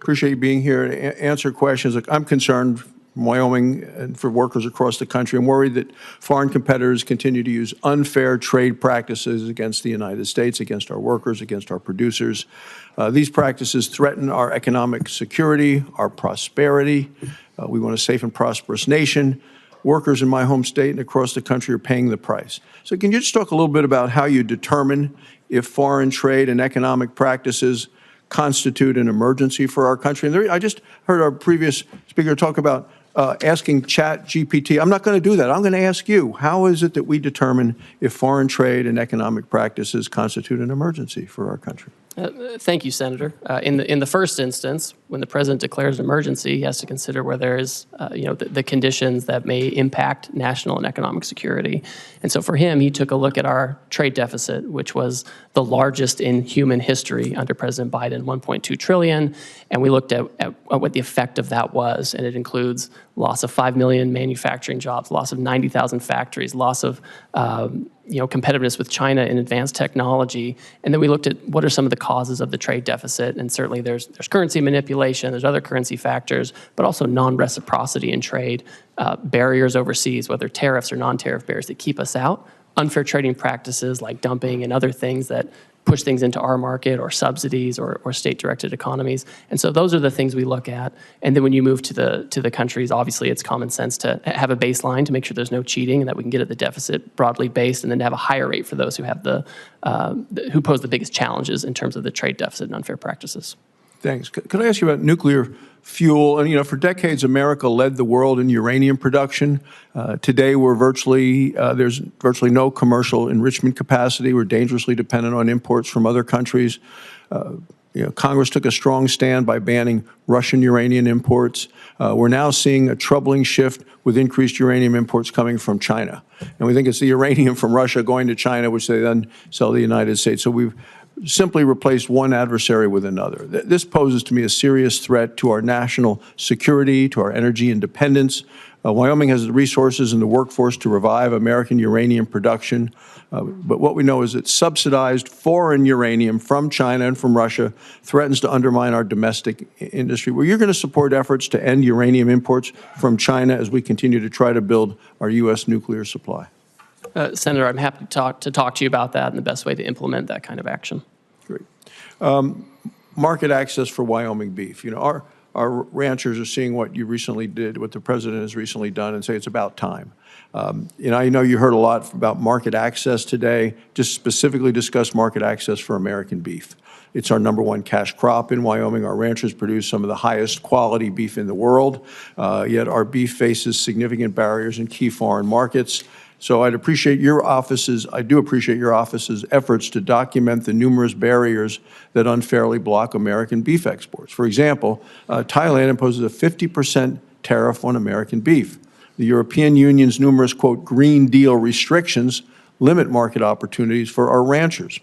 Appreciate you being here to answer questions. Look, I'm concerned from Wyoming and for workers across the country. I'm worried that foreign competitors continue to use unfair trade practices against the United States, against our workers, against our producers. These practices threaten our economic security, our prosperity. We want a safe and prosperous nation. Workers in my home state and across the country are paying the price. So can you just talk a little bit about how you determine if foreign trade and economic practices constitute an emergency for our country? And I just heard our previous speaker talk about asking ChatGPT. I'm not going to do that. I'm going to ask you, how is it that we determine if foreign trade and economic practices constitute an emergency for our country? Thank you, Senator. In the first instance, when the president declares an emergency, he has to consider where there is, the conditions that may impact national and economic security. And so for him, he took a look at our trade deficit, which was the largest in human history under President Biden, 1.2 trillion. And we looked at what the effect of that was. And it includes loss of 5 million manufacturing jobs, loss of 90,000 factories, loss of competitiveness with China in advanced technology. And then we looked at what are some of the causes of the trade deficit. And certainly there's currency manipulation, there's other currency factors, but also non-reciprocity in trade, barriers overseas, whether tariffs or non-tariff barriers that keep us out, unfair trading practices like dumping and other things that push things into our market, or subsidies, or state-directed economies. And so those are the things we look at. And then when you move to the countries, obviously it's common sense to have a baseline to make sure there's no cheating and that we can get at the deficit broadly based, and then to have a higher rate for those who have who pose the biggest challenges in terms of the trade deficit and unfair practices. Thanks. Could I ask you about nuclear fuel? And, for decades, America led the world in uranium production. Today, there's virtually no commercial enrichment capacity. We're dangerously dependent on imports from other countries. Congress took a strong stand by banning Russian uranium imports. We're now seeing a troubling shift with increased uranium imports coming from China. And we think it's the uranium from Russia going to China, which they then sell to the United States. So we've simply replaced one adversary with another. This poses to me a serious threat to our national security, to our energy independence. Wyoming has the resources and the workforce to revive American uranium production. But what we know is that subsidized foreign uranium from China and from Russia threatens to undermine our domestic industry. Well, you're going to support efforts to end uranium imports from China as we continue to try to build our U.S. nuclear supply. Senator, I'm happy to talk to you about that and the best way to implement that kind of action. Great. Market access for Wyoming beef. Our ranchers are seeing what you recently did, what the president has recently done, and say it's about time. I know you heard a lot about market access today. Just specifically discuss market access for American beef. It's our #1 cash crop in Wyoming. Our ranchers produce some of the highest quality beef in the world, yet our beef faces significant barriers in key foreign markets. So I do appreciate your office's efforts to document the numerous barriers that unfairly block American beef exports. For example, Thailand imposes a 50% tariff on American beef. The European Union's numerous, quote, Green Deal restrictions limit market opportunities for our ranchers.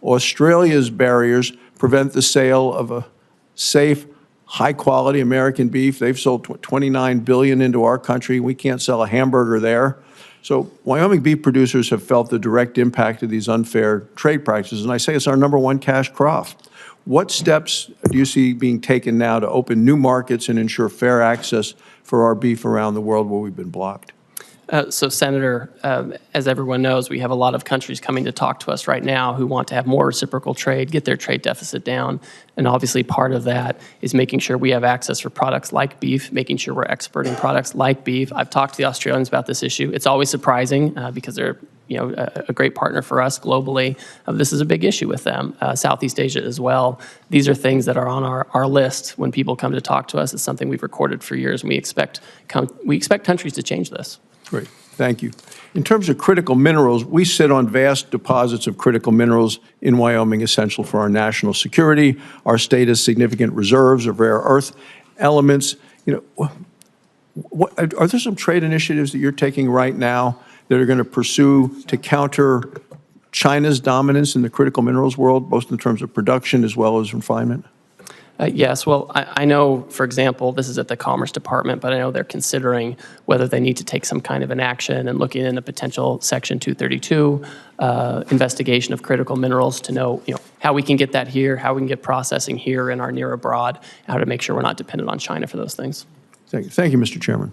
Australia's barriers prevent the sale of a safe, high-quality American beef. They've sold $29 billion into our country. We can't sell a hamburger there. So Wyoming beef producers have felt the direct impact of these unfair trade practices, and I say it's our #1 cash crop. What steps do you see being taken now to open new markets and ensure fair access for our beef around the world where we've been blocked? So, Senator, as everyone knows, we have a lot of countries coming to talk to us right now who want to have more reciprocal trade, get their trade deficit down. And obviously part of that is making sure we have access for products like beef, making sure we're exporting products like beef. I've talked to the Australians about this issue. It's always surprising because they're a great partner for us globally. This is a big issue with them. Southeast Asia as well. These are things that are on our list when people come to talk to us. It's something we've recorded for years, and we expect countries to change this. Great. Thank you. In terms of critical minerals, we sit on vast deposits of critical minerals in Wyoming essential for our national security. Our state has significant reserves of rare earth elements. Are there some trade initiatives that you're taking right now that are going to pursue to counter China's dominance in the critical minerals world, both in terms of production as well as refinement? Yes, well, I know, for example, this is at the Commerce Department, but I know they're considering whether they need to take some kind of an action and looking in a potential Section 232 investigation of critical minerals to know, how we can get that here, how we can get processing here in our near abroad, how to make sure we're not dependent on China for those things. Thank you, Mr. Chairman.